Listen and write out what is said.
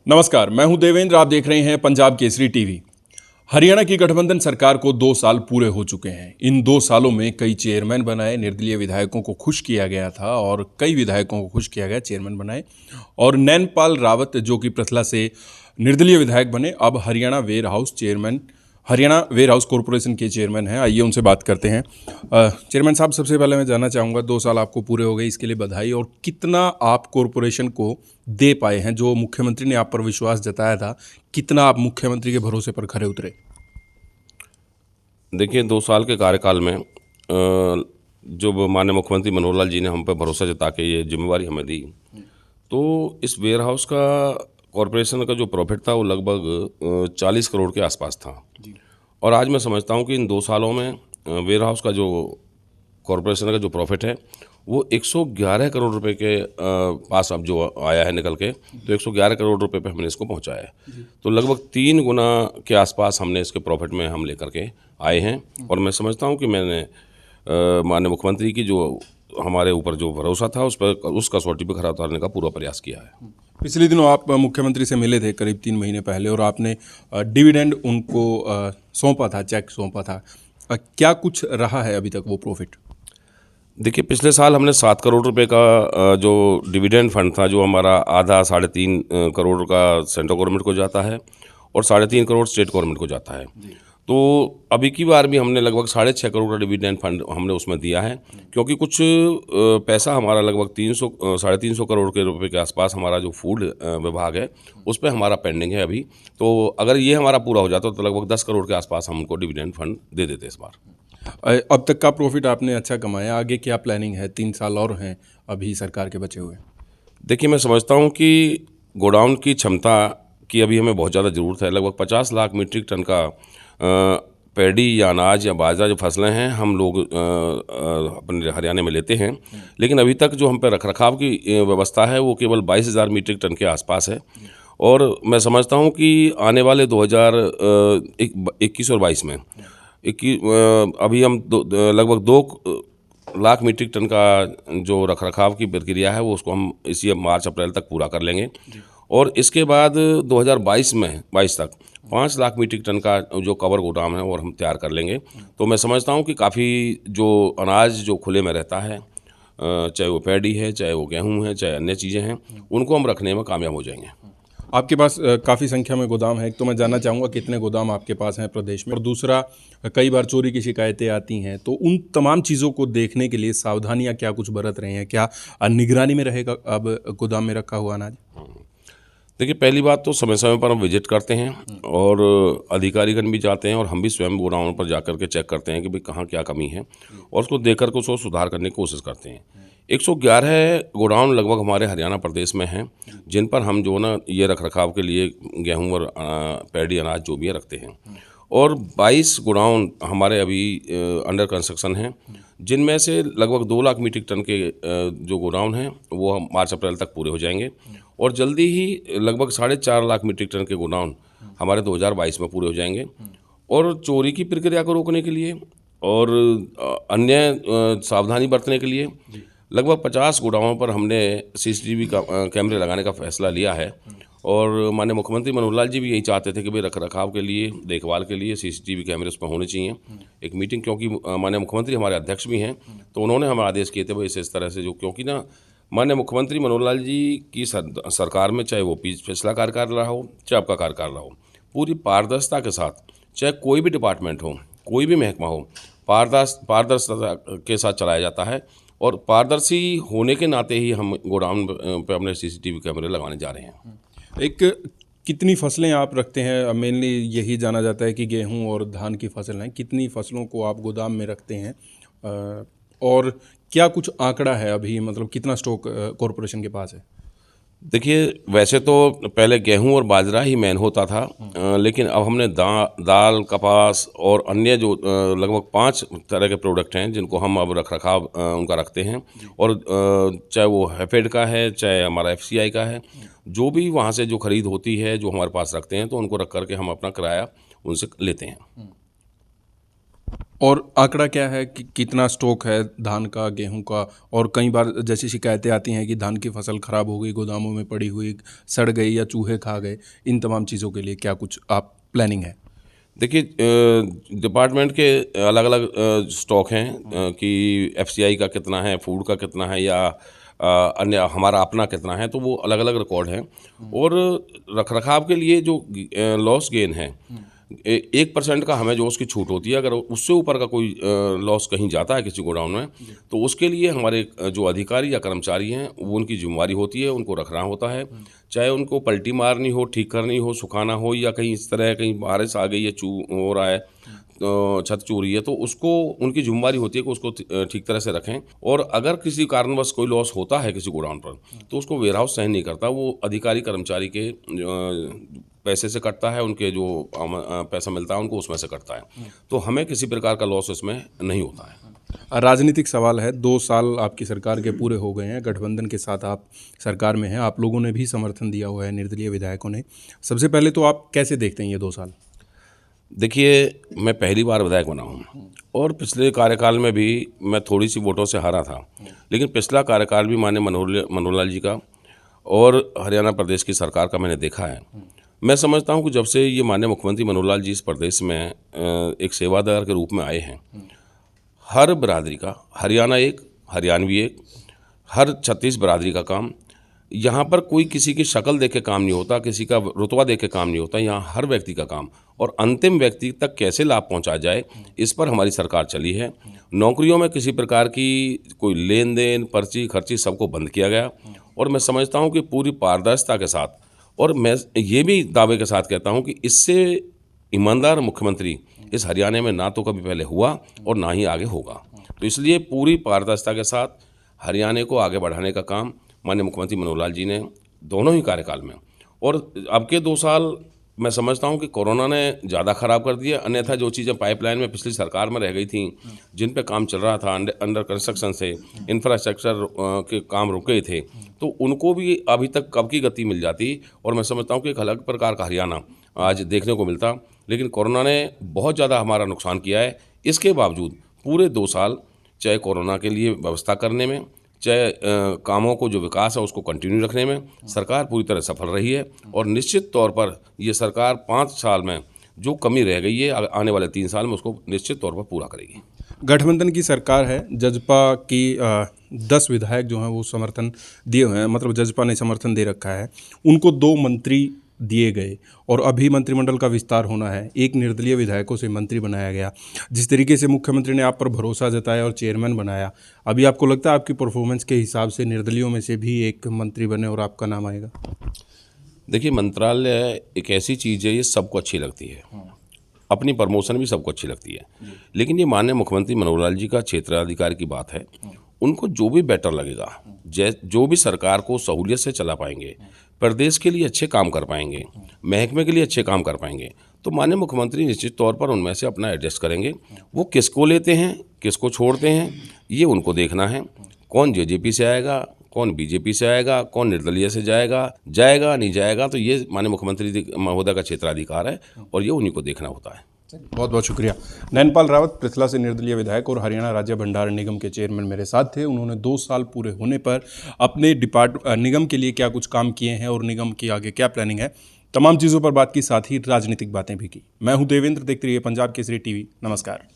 नमस्कार, मैं हूं देवेंद्र। आप देख रहे हैं पंजाब केसरी टीवी। हरियाणा की गठबंधन सरकार को 2 साल पूरे हो चुके हैं। इन 2 सालों में कई चेयरमैन बनाए, निर्दलीय विधायकों को खुश किया गया था और कई विधायकों को खुश किया गया, चेयरमैन बनाए। और नैनपाल रावत जो कि प्रथला से निर्दलीय विधायक बने, अब हरियाणा वेयर हाउस कॉरपोरेशन के चेयरमैन हैं। आइए उनसे बात करते हैं। चेयरमैन साहब, सबसे पहले मैं जानना चाहूँगा, 2 साल आपको पूरे हो गए, इसके लिए बधाई। और कितना आप कॉरपोरेशन को दे पाए हैं? जो मुख्यमंत्री ने आप पर विश्वास जताया था, कितना आप मुख्यमंत्री के भरोसे पर खरे उतरे? देखिए, 2 साल के कार्यकाल में जो माननीय मुख्यमंत्री मनोहर लाल जी ने हम पर भरोसा जता के ये जिम्मेवारी हमें दी, तो इस वेयर हाउस का कॉरपोरेशन का जो प्रॉफिट था वो लगभग 40 करोड़ के आसपास था। और आज मैं समझता हूँ कि इन 2 सालों में वेयर हाउस का जो कॉरपोरेशन का जो प्रॉफिट है वो 111 करोड़ रुपए के पास अब जो आया है निकल के, तो 111 करोड़ रुपए पे हमने इसको पहुंचाया है। तो लगभग 3 गुना के आसपास हमने इसके प्रॉफिट में हम लेकर के आए हैं। और मैं समझता हूं कि मैंने माननीय मुख्यमंत्री की जो हमारे ऊपर जो भरोसा था उस पर उस कसौटी पर खरा उतारने का पूरा प्रयास किया है। पिछले दिनों आप मुख्यमंत्री से मिले थे करीब 3 महीने पहले, और आपने डिविडेंड उनको सौंपा था, चेक सौंपा था। क्या कुछ रहा है अभी तक वो प्रॉफिट? देखिए, पिछले साल हमने 7 करोड़ रुपए का जो डिविडेंड फंड था, जो हमारा आधा 3.5 करोड़ का सेंट्रल गवर्नमेंट को जाता है और 3.5 करोड़ स्टेट गवर्नमेंट को जाता है। तो अभी की बार भी हमने लगभग 6.5 करोड़ का डिविडेंड फंड हमने उसमें दिया है, क्योंकि कुछ पैसा हमारा लगभग 300-350 करोड़ के रुपए के आसपास हमारा जो फूड विभाग है उस पर हमारा पेंडिंग है अभी। तो अगर ये हमारा पूरा हो जाता तो लगभग 10 करोड़ के आसपास हम उनको डिविडेंड फंड दे देते इस बार। अब तक का प्रॉफिट आपने अच्छा कमाया, आगे क्या प्लानिंग है? 3 साल और हैं अभी सरकार के बचे हुए। देखिए, मैं समझता हूँ कि गोडाउन की क्षमता की अभी हमें बहुत ज़्यादा ज़रूरत है। लगभग 50 लाख मीट्रिक टन का पैडी या अनाज या बाजरा जो फसलें हैं हम लोग अपने हरियाणा में लेते हैं, लेकिन अभी तक जो हम पे रखरखाव की व्यवस्था है वो केवल 22,000 मीट्रिक टन के आसपास है। और मैं समझता हूँ कि आने वाले 2021 और 22 में अभी हम लगभग 2 लाख मीट्रिक टन का जो रखरखाव की प्रक्रिया है वो उसको हम इसी मार्च अप्रैल तक पूरा कर लेंगे। और इसके बाद 2022 तक 5 लाख मीट्रिक टन का जो कवर गोदाम है और हम तैयार कर लेंगे। तो मैं समझता हूँ कि काफ़ी जो अनाज जो खुले में रहता है, चाहे वो पैडी है, चाहे वो गेहूँ है, चाहे अन्य चीज़ें हैं, उनको हम रखने में कामयाब हो जाएंगे। आपके पास काफ़ी संख्या में गोदाम है। एक तो मैं जानना चाहूँगा कितने गोदाम आपके पास हैं प्रदेश में, और दूसरा, कई बार चोरी की शिकायतें आती हैं, तो उन तमाम चीज़ों को देखने के लिए सावधानियां क्या कुछ बरत रहे हैं? क्या निगरानी में रहेगा अब गोदाम में रखा हुआ अनाज? देखिए, पहली बात तो समय समय पर हम विजिट करते हैं और अधिकारीगण भी जाते हैं और हम भी स्वयं गोडाउन पर जाकर के चेक करते हैं कि भाई कहाँ क्या कमी है और उसको देख कर के उसको सुधार करने की कोशिश करते हैं। 111 गोडाउन लगभग हमारे हरियाणा प्रदेश में हैं, जिन पर हम जो ना ये रखरखाव के लिए गेहूँ और पैडी अनाज जो भी है रखते हैं। और 22 गोडाउन हमारे अभी अंडर कंस्ट्रक्शन हैं, जिनमें से लगभग 2 लाख मीट्रिक टन के जो गोडाउन हैं वो हम मार्च अप्रैल तक पूरे हो जाएंगे। और जल्दी ही लगभग 4.5 लाख मीट्रिक टन के गोडाउन हमारे 2022 में पूरे हो जाएंगे। और चोरी की प्रक्रिया को रोकने के लिए और अन्य सावधानी बरतने के लिए लगभग 50 गोडाउनों पर हमने CCTV कैमरे लगाने का फैसला लिया है। और माननीय मुख्यमंत्री मनोहर लाल जी भी यही चाहते थे कि भाई रखरखाव के लिए, देखभाल के लिए CCTV कैमरे उस पर होने चाहिए। एक मीटिंग, क्योंकि माननीय मुख्यमंत्री हमारे अध्यक्ष भी हैं, तो उन्होंने हमें आदेश किए थे भाई इस तरह से, जो क्योंकि ना माननीय मुख्यमंत्री मनोहर लाल जी की सरकार में, चाहे वो पिछला कार्यकाल रहा हो चाहे आपका कार्यकाल रहा हो, पूरी पारदर्शिता के साथ, चाहे कोई भी डिपार्टमेंट हो, कोई भी महकमा हो, पारदर्शिता के साथ चलाया जाता है। और पारदर्शी होने के नाते ही हम गोडाउन पे अपने CCTV कैमरे लगाने जा रहे हैं। एक, कितनी फसलें आप रखते हैं? मेनली यही जाना जाता है कि गेहूं और धान की फसल हैं। कितनी फसलों को आप गोदाम में रखते हैं? और क्या कुछ आंकड़ा है अभी, मतलब कितना स्टॉक कॉरपोरेशन के पास है? देखिए, वैसे तो पहले गेहूं और बाजरा ही मेन होता था, लेकिन अब हमने दाल, कपास और अन्य जो लगभग 5 तरह के प्रोडक्ट हैं जिनको हम अब रखरखाव उनका रखते हैं। और चाहे वो हैफेड का है, चाहे हमारा FCI का है, जो भी वहाँ से जो खरीद होती है जो हमारे पास रखते हैं, तो उनको रख करके हम अपना किराया उनसे लेते हैं। और आंकड़ा क्या है कि कितना स्टॉक है धान का, गेहूं का? और कई बार जैसी शिकायतें आती हैं कि धान की फसल खराब हो गई, गोदामों में पड़ी हुई, सड़ गई या चूहे खा गए, इन तमाम चीज़ों के लिए क्या कुछ आप प्लानिंग है? देखिए, डिपार्टमेंट के अलग अलग स्टॉक हैं, कि एफसीआई का कितना है, फूड का कितना है, या अन्य हमारा अपना कितना है, तो वो अलग अलग रिकॉर्ड हैं। और रखरखाव के लिए जो लॉस गेन है, 1% का हमें जो उसकी छूट होती है, अगर उससे ऊपर का कोई लॉस कहीं जाता है किसी गोडाउन में, तो उसके लिए हमारे जो अधिकारी या कर्मचारी हैं वो उनकी जिम्मेवारी होती है, उनको रखना होता है। चाहे उनको पलटी मारनी हो, ठीक करनी हो, सुखाना हो, या कहीं इस तरह कहीं बारिश आ गई है, चू हो रहा है, तो छत चूरी है, तो उसको उनकी जिम्मेवारी होती है कि उसको ठीक तरह से रखें। और अगर किसी कारणवश कोई लॉस होता है किसी गोडाउन पर, तो उसको वेयर हाउस सहन नहीं करता, वो अधिकारी कर्मचारी के पैसे से कटता है, उनके जो पैसा मिलता है उनको उसमें से कटता है। तो हमें किसी प्रकार का लॉस इसमें नहीं होता है। राजनीतिक सवाल है, 2 साल आपकी सरकार के पूरे हो गए हैं, गठबंधन के साथ आप सरकार में हैं, आप लोगों ने भी समर्थन दिया हुआ है, निर्दलीय विधायकों ने। सबसे पहले तो आप कैसे देखते हैं ये 2 साल? देखिए, मैं पहली बार विधायक बना हूँ, और पिछले कार्यकाल में भी मैं थोड़ी सी वोटों से हारा था, लेकिन पिछला कार्यकाल भी माननीय मनोहर लाल जी का और हरियाणा प्रदेश की सरकार का मैंने देखा है। मैं समझता हूँ कि जब से ये माननीय मुख्यमंत्री मनोहर लाल जी इस प्रदेश में एक सेवादार के रूप में आए हैं, हर बिरादरी का, हरियाणा एक, हरियाणवी एक, हर 36 बिरादरी का काम, यहाँ पर कोई किसी की शक्ल देख के काम नहीं होता, किसी का रुतबा देख के काम नहीं होता, यहाँ हर व्यक्ति का काम, और अंतिम व्यक्ति तक कैसे लाभ पहुँचाया जाए, इस पर हमारी सरकार चली है। नौकरियों में किसी प्रकार की कोई लेन देन, पर्ची खर्ची, सबको बंद किया गया, और मैं समझता हूँ कि पूरी पारदर्शिता के साथ, और मैं ये भी दावे के साथ कहता हूँ कि इससे ईमानदार मुख्यमंत्री इस हरियाणा में ना तो कभी पहले हुआ और ना ही आगे होगा। तो इसलिए पूरी पारदर्शिता के साथ हरियाणा को आगे बढ़ाने का काम माननीय मुख्यमंत्री मनोहर लाल जी ने दोनों ही कार्यकाल में, और अब के 2 साल मैं समझता हूं कि कोरोना ने ज़्यादा ख़राब कर दिया। अन्यथा जो चीज़ें पाइपलाइन में पिछली सरकार में रह गई थी, जिन पे काम चल रहा था, अंडर कंस्ट्रक्शन से इंफ्रास्ट्रक्चर के काम रुक गए थे, तो उनको भी अभी तक कब की गति मिल जाती, और मैं समझता हूँ कि एक अलग प्रकार का हरियाणा आज देखने को मिलता। लेकिन कोरोना ने बहुत ज़्यादा हमारा नुकसान किया है। इसके बावजूद पूरे 2 साल, चाहे कोरोना के लिए व्यवस्था करने में, चाहे कामों को जो विकास है उसको कंटिन्यू रखने में, सरकार पूरी तरह सफल रही है। और निश्चित तौर पर ये सरकार 5 साल में जो कमी रह गई है, आने वाले 3 साल में उसको निश्चित तौर पर पूरा करेगी। गठबंधन की सरकार है, जजपा की 10 विधायक जो हैं वो समर्थन दिए हुए हैं, मतलब जजपा ने समर्थन दे रखा है। उनको 2 मंत्री दिए गए और अभी मंत्रिमंडल का विस्तार होना है, एक निर्दलीय विधायकों से मंत्री बनाया गया। जिस तरीके से मुख्यमंत्री ने आप पर भरोसा जताया और चेयरमैन बनाया, अभी आपको लगता है आपकी परफॉर्मेंस के हिसाब से निर्दलीयों में से भी एक मंत्री बने और आपका नाम आएगा? देखिए, मंत्रालय एक ऐसी चीज़ है, ये सबको अच्छी लगती है, अपनी प्रमोशन भी सबको अच्छी लगती है, लेकिन ये माननीय मुख्यमंत्री मनोहर लाल जी का क्षेत्राधिकार की बात है। उनको जो भी बेटर लगेगा, जो भी सरकार को सहूलियत से चला पाएंगे, प्रदेश के लिए अच्छे काम कर पाएंगे, महकमे के लिए अच्छे काम कर पाएंगे, तो माननीय मुख्यमंत्री निश्चित तौर पर उनमें से अपना एडजस्ट करेंगे। वो किसको लेते हैं, किसको छोड़ते हैं, ये उनको देखना है। कौन जेजेपी से आएगा, कौन बीजेपी से आएगा, कौन निर्दलीय से जाएगा नहीं जाएगा, तो ये माननीय मुख्यमंत्री महोदय का क्षेत्राधिकार है, और ये उन्हीं को देखना होता है। बहुत बहुत शुक्रिया। नैनपाल रावत पृथला से निर्दलीय विधायक और हरियाणा राज्य भंडारण निगम के चेयरमैन मेरे साथ थे। उन्होंने 2 साल पूरे होने पर अपने निगम के लिए क्या कुछ काम किए हैं और निगम की आगे क्या प्लानिंग है, तमाम चीज़ों पर बात की, साथ ही राजनीतिक बातें भी की। मैं हूं देवेंद्र, देखते रहिए पंजाब केसरी टीवी। नमस्कार।